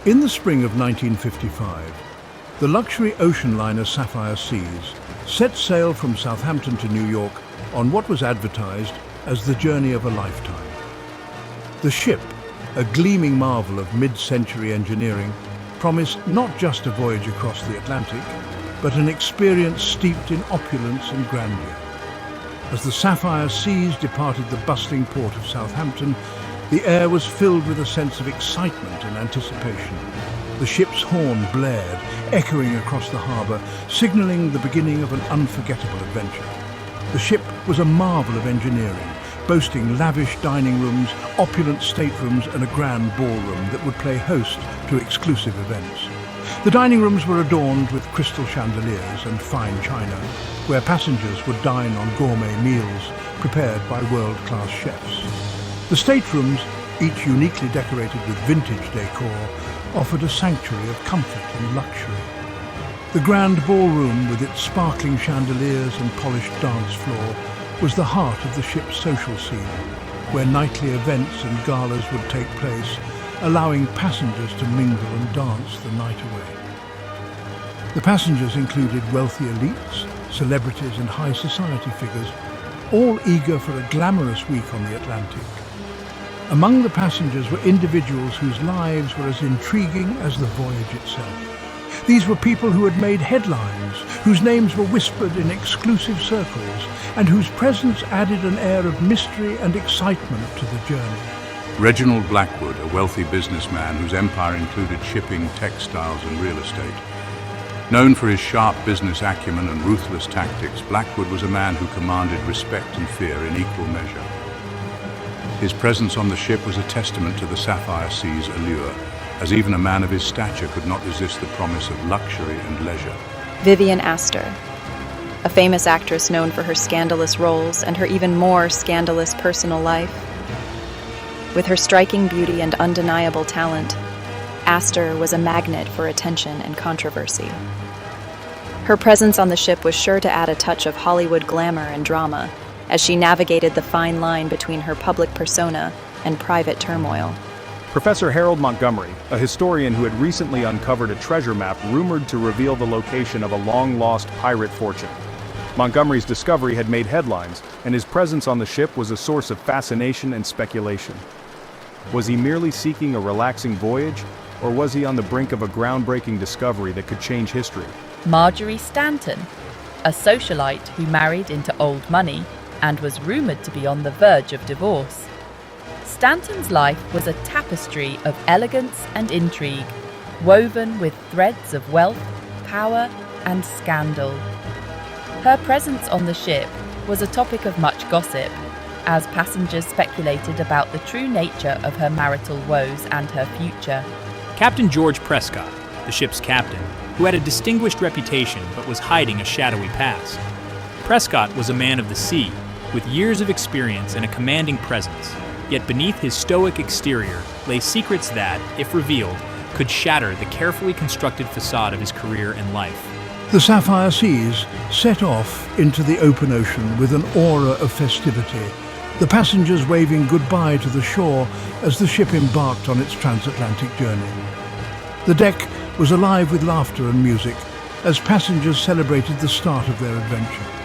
In the spring of 1955, the luxury ocean liner Sapphire Seas set sail from Southampton to New York on what was advertised as the journey of a lifetime. The ship, a gleaming marvel of mid-century engineering, promised not just a voyage across the Atlantic, but an experience steeped in opulence and grandeur. As the Sapphire Seas departed the bustling port of Southampton, the air was filled with a sense of excitement and anticipation. The ship's horn blared, echoing across the harbour, signalling the beginning of an unforgettable adventure. The ship was a marvel of engineering, boasting lavish dining rooms, opulent staterooms and a grand ballroom that would play host to exclusive events. The dining rooms were adorned with crystal chandeliers and fine china, where passengers would dine on gourmet meals prepared by world-class chefs. The staterooms, each uniquely decorated with vintage decor, offered a sanctuary of comfort and luxury. The grand ballroom, with its sparkling chandeliers and polished dance floor, was the heart of the ship's social scene, where nightly events and galas would take place, allowing passengers to mingle and dance the night away. The passengers included wealthy elites, celebrities and high society figures, all eager for a glamorous week on the Atlantic. Among the passengers were individuals whose lives were as intriguing as the voyage itself. These were people who had made headlines, whose names were whispered in exclusive circles, and whose presence added an air of mystery and excitement to the journey. Reginald Blackwood, a wealthy businessman whose empire included shipping, textiles and real estate. Known for his sharp business acumen and ruthless tactics, Blackwood was a man who commanded respect and fear in equal measure. His presence on the ship was a testament to the Sapphire Seas' allure, as even a man of his stature could not resist the promise of luxury and leisure. Vivian Astor, a famous actress known for her scandalous roles and her even more scandalous personal life. With her striking beauty and undeniable talent, Astor was a magnet for attention and controversy. Her presence on the ship was sure to add a touch of Hollywood glamour and drama, as she navigated the fine line between her public persona and private turmoil. Professor Harold Montgomery, a historian who had recently uncovered a treasure map rumored to reveal the location of a long-lost pirate fortune. Montgomery's discovery had made headlines, and his presence on the ship was a source of fascination and speculation. Was he merely seeking a relaxing voyage, or was he on the brink of a groundbreaking discovery that could change history? Marjorie Stanton, a socialite who married into old money and was rumoured to be on the verge of divorce. Stanton's life was a tapestry of elegance and intrigue, woven with threads of wealth, power, and scandal. Her presence on the ship was a topic of much gossip, as passengers speculated about the true nature of her marital woes and her future. Captain George Prescott, the ship's captain, who had a distinguished reputation but was hiding a shadowy past. Prescott was a man of the sea, with years of experience and a commanding presence, yet beneath his stoic exterior lay secrets that, if revealed, could shatter the carefully constructed facade of his career and life. The Sapphire Seas set off into the open ocean with an aura of festivity, the passengers waving goodbye to the shore as the ship embarked on its transatlantic journey. The deck was alive with laughter and music as passengers celebrated the start of their adventure.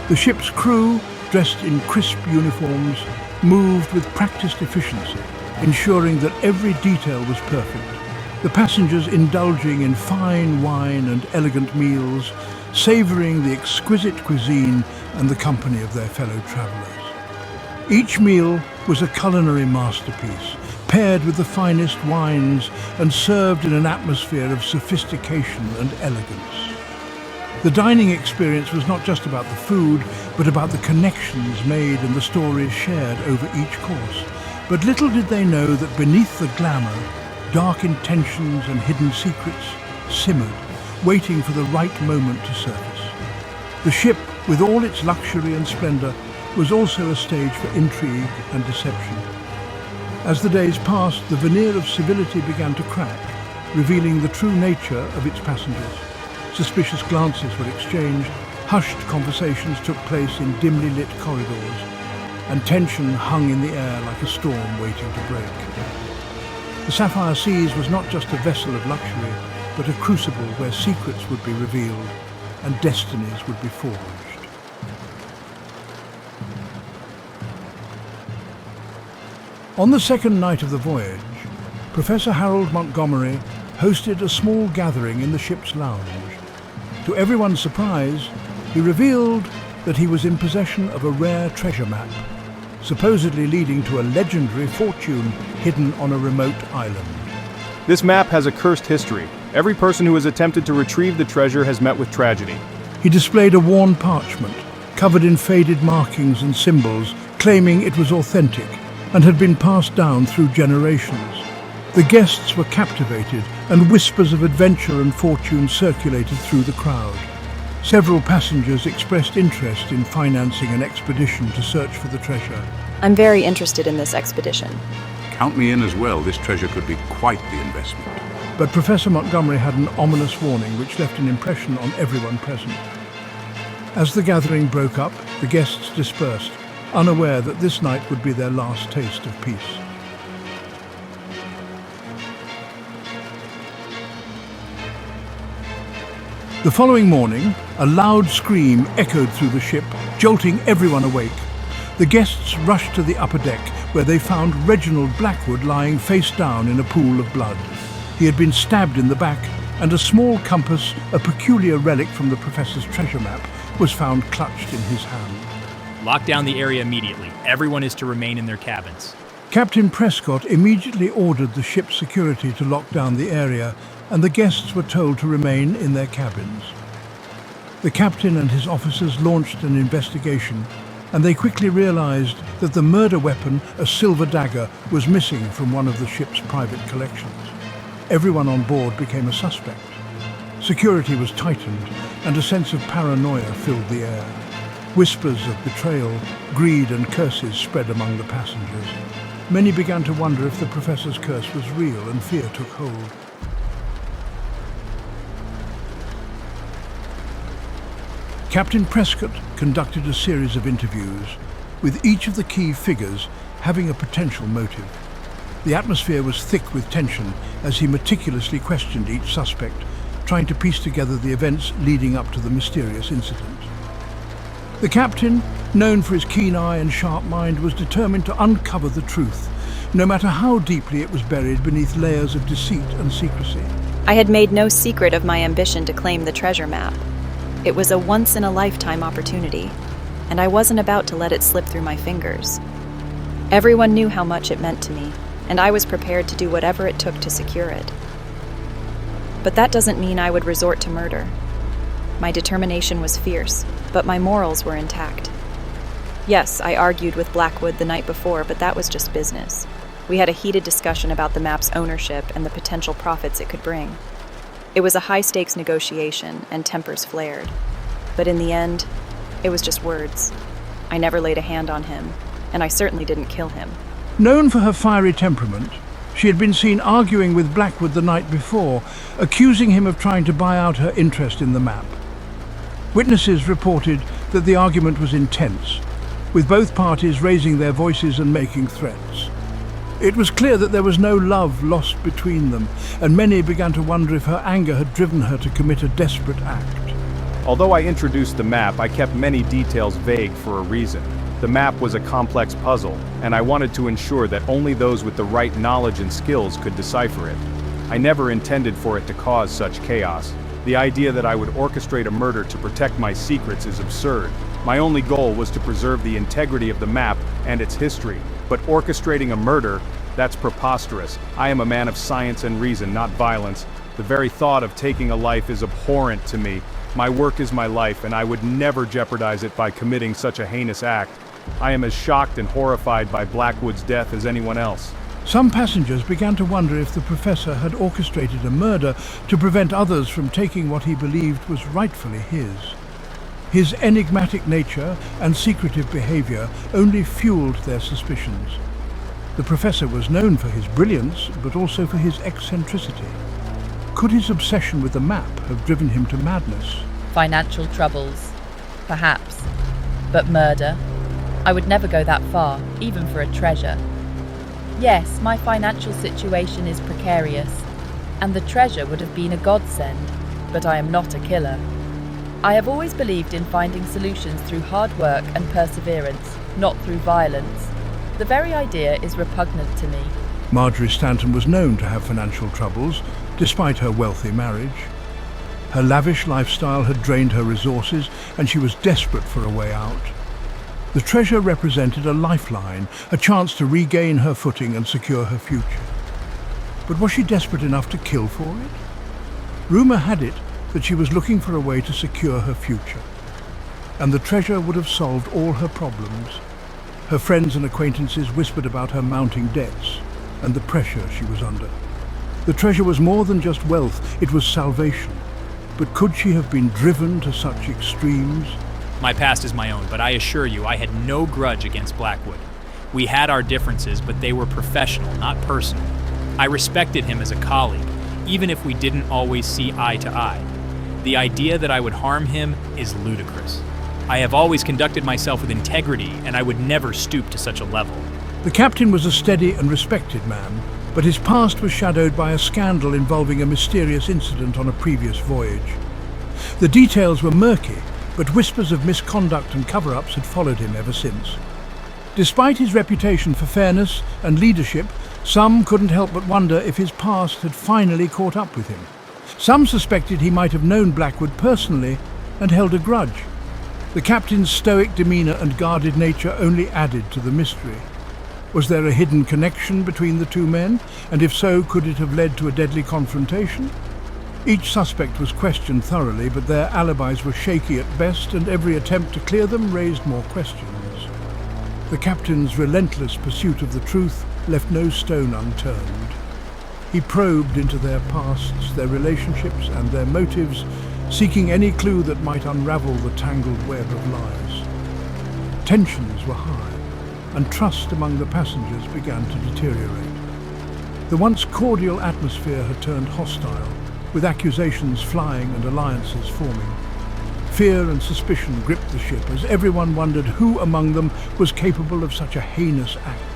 The ship's crew, dressed in crisp uniforms, moved with practiced efficiency, ensuring that every detail was perfect. The passengers indulging in fine wine and elegant meals, savouring the exquisite cuisine and the company of their fellow travellers. Each meal was a culinary masterpiece, paired with the finest wines and served in an atmosphere of sophistication and elegance. The dining experience was not just about the food, but about the connections made and the stories shared over each course. But little did they know that beneath the glamour, dark intentions and hidden secrets simmered, waiting for the right moment to surface. The ship, with all its luxury and splendour, was also a stage for intrigue and deception. As the days passed, the veneer of civility began to crack, revealing the true nature of its passengers. Suspicious glances were exchanged, hushed conversations took place in dimly lit corridors, and tension hung in the air like a storm waiting to break. The Sapphire Seas was not just a vessel of luxury, but a crucible where secrets would be revealed and destinies would be forged. On the second night of the voyage, Professor Harold Montgomery hosted a small gathering in the ship's lounge. To everyone's surprise, he revealed that he was in possession of a rare treasure map, supposedly leading to a legendary fortune hidden on a remote island. This map has a cursed history. Every person who has attempted to retrieve the treasure has met with tragedy. He displayed a worn parchment, covered in faded markings and symbols, claiming it was authentic and had been passed down through generations. The guests were captivated, and whispers of adventure and fortune circulated through the crowd. Several passengers expressed interest in financing an expedition to search for the treasure. I'm very interested in this expedition. Count me in as well. This treasure could be quite the investment. But Professor Montgomery had an ominous warning which left an impression on everyone present. As the gathering broke up, the guests dispersed, unaware that this night would be their last taste of peace. The following morning, a loud scream echoed through the ship, jolting everyone awake. The guests rushed to the upper deck, where they found Reginald Blackwood lying face down in a pool of blood. He had been stabbed in the back, and a small compass, a peculiar relic from the professor's treasure map, was found clutched in his hand. Lock down the area immediately. Everyone is to remain in their cabins. Captain Prescott immediately ordered the ship's security to lock down the area, and the guests were told to remain in their cabins. The captain and his officers launched an investigation, and they quickly realized that the murder weapon, a silver dagger, was missing from one of the ship's private collections. Everyone on board became a suspect. Security was tightened, and a sense of paranoia filled the air. Whispers of betrayal, greed and curses spread among the passengers. Many began to wonder if the professor's curse was real, and fear took hold. Captain Prescott conducted a series of interviews, with each of the key figures having a potential motive. The atmosphere was thick with tension as he meticulously questioned each suspect, trying to piece together the events leading up to the mysterious incident. The captain, known for his keen eye and sharp mind, was determined to uncover the truth, no matter how deeply it was buried beneath layers of deceit and secrecy. I had made no secret of my ambition to claim the treasure map. It was a once-in-a-lifetime opportunity, and I wasn't about to let it slip through my fingers. Everyone knew how much it meant to me, and I was prepared to do whatever it took to secure it. But that doesn't mean I would resort to murder. My determination was fierce, but my morals were intact. Yes, I argued with Blackwood the night before, but that was just business. We had a heated discussion about the map's ownership and the potential profits it could bring. It was a high-stakes negotiation, and tempers flared. But in the end, it was just words. I never laid a hand on him, and I certainly didn't kill him. Known for her fiery temperament, she had been seen arguing with Blackwood the night before, accusing him of trying to buy out her interest in the map. Witnesses reported that the argument was intense, with both parties raising their voices and making threats. It was clear that there was no love lost between them, and many began to wonder if her anger had driven her to commit a desperate act. Although I introduced the map, I kept many details vague for a reason. The map was a complex puzzle, and I wanted to ensure that only those with the right knowledge and skills could decipher it. I never intended for it to cause such chaos. The idea that I would orchestrate a murder to protect my secrets is absurd. My only goal was to preserve the integrity of the map and its history. But orchestrating a murder, that's preposterous. I am a man of science and reason, not violence. The very thought of taking a life is abhorrent to me. My work is my life, and I would never jeopardize it by committing such a heinous act. I am as shocked and horrified by Blackwood's death as anyone else. Some passengers began to wonder if the professor had orchestrated a murder to prevent others from taking what he believed was rightfully his. His enigmatic nature and secretive behavior only fueled their suspicions. The professor was known for his brilliance, but also for his eccentricity. Could his obsession with the map have driven him to madness? Financial troubles, perhaps. But murder? I would never go that far, even for a treasure. Yes, my financial situation is precarious, and the treasure would have been a godsend, but I am not a killer. I have always believed in finding solutions through hard work and perseverance, not through violence. The very idea is repugnant to me. Marjorie Stanton was known to have financial troubles, despite her wealthy marriage. Her lavish lifestyle had drained her resources, and she was desperate for a way out. The treasure represented a lifeline, a chance to regain her footing and secure her future. But was she desperate enough to kill for it? Rumour had it that she was looking for a way to secure her future, and the treasure would have solved all her problems. Her friends and acquaintances whispered about her mounting debts and the pressure she was under. The treasure was more than just wealth, it was salvation. But could she have been driven to such extremes? My past is my own, but I assure you I had no grudge against Blackwood. We had our differences, but they were professional, not personal. I respected him as a colleague, even if we didn't always see eye to eye. The idea that I would harm him is ludicrous. I have always conducted myself with integrity, and I would never stoop to such a level. The captain was a steady and respected man, but his past was shadowed by a scandal involving a mysterious incident on a previous voyage. The details were murky, but whispers of misconduct and cover-ups had followed him ever since. Despite his reputation for fairness and leadership, some couldn't help but wonder if his past had finally caught up with him. Some suspected he might have known Blackwood personally and held a grudge. The captain's stoic demeanour and guarded nature only added to the mystery. Was there a hidden connection between the two men, and if so, could it have led to a deadly confrontation? Each suspect was questioned thoroughly, but their alibis were shaky at best, and every attempt to clear them raised more questions. The captain's relentless pursuit of the truth left no stone unturned. He probed into their pasts, their relationships, and their motives, seeking any clue that might unravel the tangled web of lies. Tensions were high, and trust among the passengers began to deteriorate. The once cordial atmosphere had turned hostile, with accusations flying and alliances forming. Fear and suspicion gripped the ship as everyone wondered who among them was capable of such a heinous act.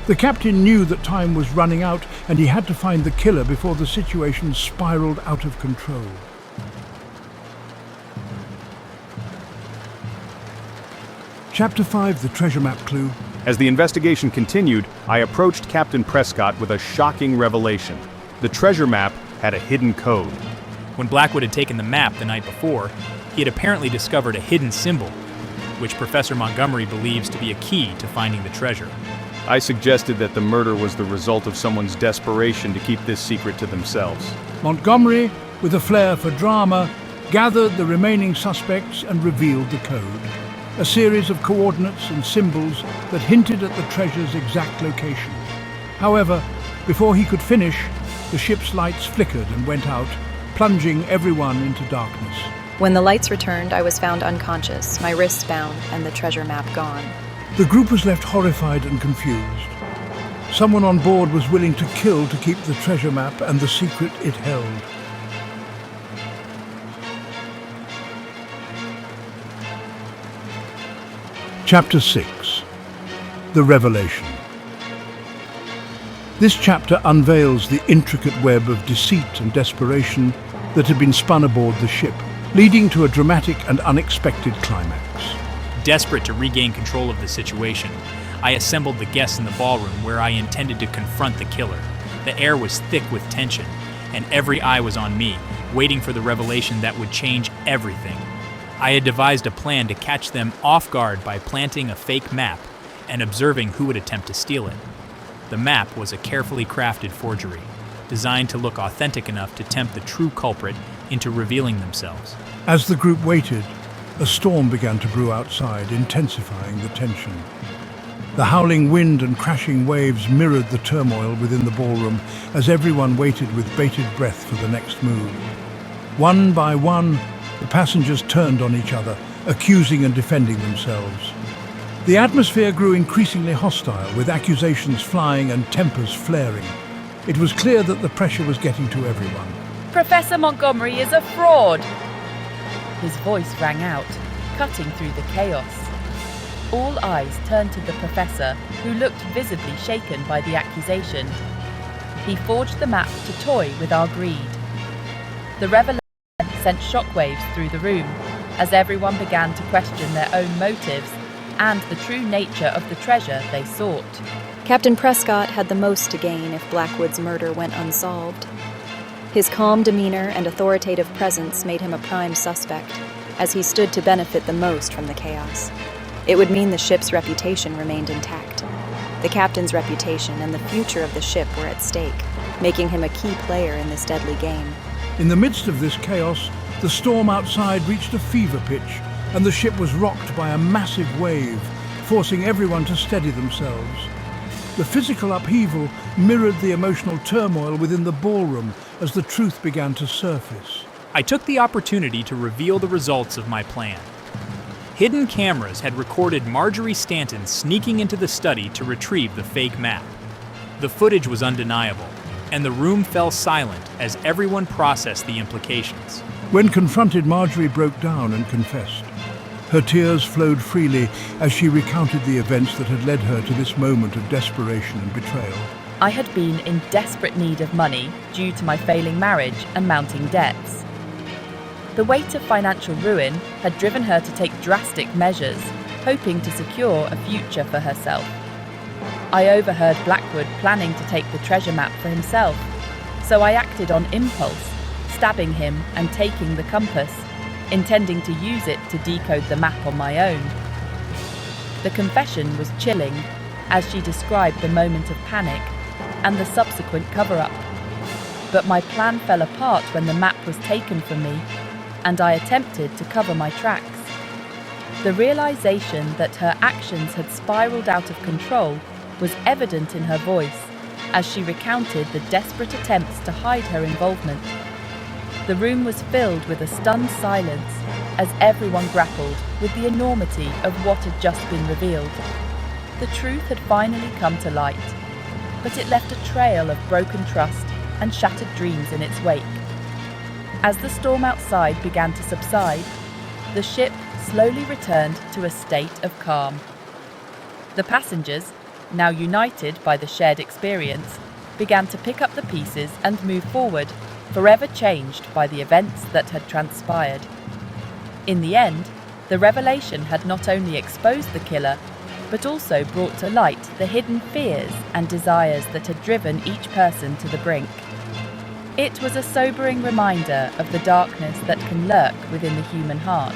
The captain knew that time was running out, and he had to find the killer before the situation spiraled out of control. Chapter 5, The Treasure Map Clue. As the investigation continued, I approached Captain Prescott with a shocking revelation. The treasure map had a hidden code. When Blackwood had taken the map the night before, he had apparently discovered a hidden symbol, which Professor Montgomery believes to be a key to finding the treasure. I suggested that the murder was the result of someone's desperation to keep this secret to themselves. Montgomery, with a flair for drama, gathered the remaining suspects and revealed the code. A series of coordinates and symbols that hinted at the treasure's exact location. However, before he could finish, the ship's lights flickered and went out, plunging everyone into darkness. When the lights returned, I was found unconscious, my wrists bound, and the treasure map gone. The group was left horrified and confused. Someone on board was willing to kill to keep the treasure map and the secret it held. Chapter 6. The Revelation. This chapter unveils the intricate web of deceit and desperation that had been spun aboard the ship, leading to a dramatic and unexpected climax. Desperate to regain control of the situation, I assembled the guests in the ballroom where I intended to confront the killer. The air was thick with tension, and every eye was on me, waiting for the revelation that would change everything. I had devised a plan to catch them off guard by planting a fake map and observing who would attempt to steal it. The map was a carefully crafted forgery, designed to look authentic enough to tempt the true culprit into revealing themselves. As the group waited, a storm began to brew outside, intensifying the tension. The howling wind and crashing waves mirrored the turmoil within the ballroom as everyone waited with bated breath for the next move. One by one, the passengers turned on each other, accusing and defending themselves. The atmosphere grew increasingly hostile, with accusations flying and tempers flaring. It was clear that the pressure was getting to everyone. Professor Montgomery is a fraud! His voice rang out, cutting through the chaos. all eyes turned to the professor, who looked visibly shaken by the accusation. He forged the map to toy with our greed. The revelation sent shockwaves through the room, as everyone began to question their own motives and the true nature of the treasure they sought. Captain Prescott had the most to gain if Blackwood's murder went unsolved. His calm demeanor and authoritative presence made him a prime suspect, as he stood to benefit the most from the chaos. It would mean the ship's reputation remained intact. The captain's reputation and the future of the ship were at stake, making him a key player in this deadly game. In the midst of this chaos, the storm outside reached a fever pitch, and the ship was rocked by a massive wave, forcing everyone to steady themselves. The physical upheaval mirrored the emotional turmoil within the ballroom as the truth began to surface. I took the opportunity to reveal the results of my plan. Hidden cameras had recorded Marjorie Stanton sneaking into the study to retrieve the fake map. The footage was undeniable, and the room fell silent as everyone processed the implications. When confronted, Marjorie broke down and confessed. Her tears flowed freely as she recounted the events that had led her to this moment of desperation and betrayal. I had been in desperate need of money due to my failing marriage and mounting debts. The weight of financial ruin had driven her to take drastic measures, hoping to secure a future for herself. I overheard Blackwood planning to take the treasure map for himself, so I acted on impulse, stabbing him and taking the compass, intending to use it to decode the map on my own. The confession was chilling, as she described the moment of panic and the subsequent cover-up. But my plan fell apart when the map was taken from me, and I attempted to cover my tracks. The realization that her actions had spiraled out of control was evident in her voice as she recounted the desperate attempts to hide her involvement. The room was filled with a stunned silence as everyone grappled with the enormity of what had just been revealed. The truth had finally come to light, but it left a trail of broken trust and shattered dreams in its wake. As the storm outside began to subside, the ship slowly returned to a state of calm. The passengers, now united by the shared experience, began to pick up the pieces and move forward, forever changed by the events that had transpired. In the end, the revelation had not only exposed the killer, but also brought to light the hidden fears and desires that had driven each person to the brink. It was a sobering reminder of the darkness that can lurk within the human heart,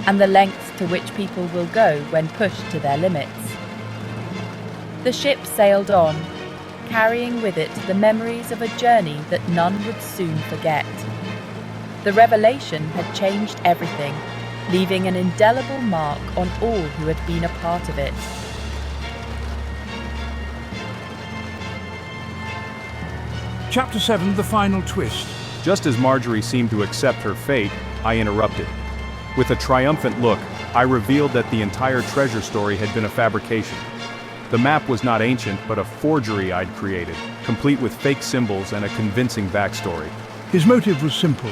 and the lengths to which people will go when pushed to their limits. The ship sailed on, carrying with it the memories of a journey that none would soon forget. The revelation had changed everything, leaving an indelible mark on all who had been a part of it. Chapter 7, The Final Twist. Just as Marjorie seemed to accept her fate, I interrupted. With a triumphant look, I revealed that the entire treasure story had been a fabrication. The map was not ancient, but a forgery I'd created, complete with fake symbols and a convincing backstory. His motive was simple.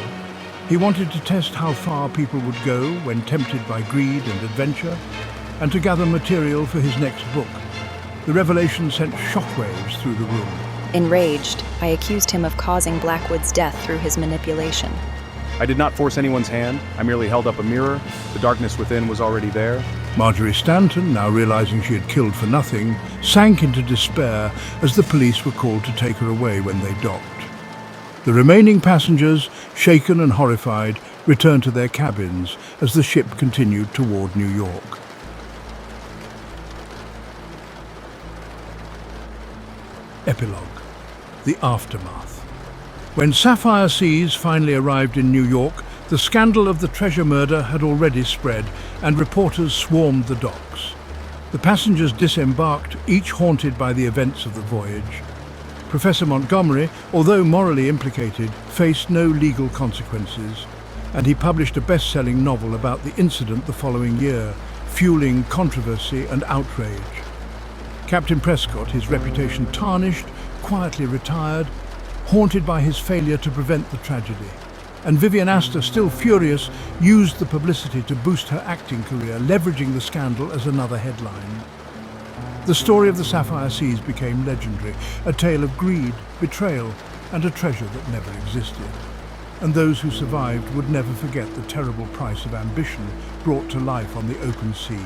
He wanted to test how far people would go when tempted by greed and adventure, and to gather material for his next book. The revelation sent shockwaves through the room. Enraged, I accused him of causing Blackwood's death through his manipulation. I did not force anyone's hand. I merely held up a mirror. The darkness within was already there. Marjorie Stanton, now realizing she had killed for nothing, sank into despair as the police were called to take her away when they docked. The remaining passengers, shaken and horrified, returned to their cabins as the ship continued toward New York. Epilogue. The aftermath. When Sapphire Seas finally arrived in New York, the scandal of the treasure murder had already spread, and reporters swarmed the docks. The passengers disembarked, each haunted by the events of the voyage. Professor Montgomery, although morally implicated, faced no legal consequences, and he published a best-selling novel about the incident the following year, fueling controversy and outrage. Captain Prescott, his reputation tarnished, quietly retired, haunted by his failure to prevent the tragedy. and Vivian Astor, still furious, used the publicity to boost her acting career, leveraging the scandal as another headline. The story of the Sapphire Seas became legendary, a tale of greed, betrayal, and a treasure that never existed. And those who survived would never forget the terrible price of ambition brought to life on the open sea.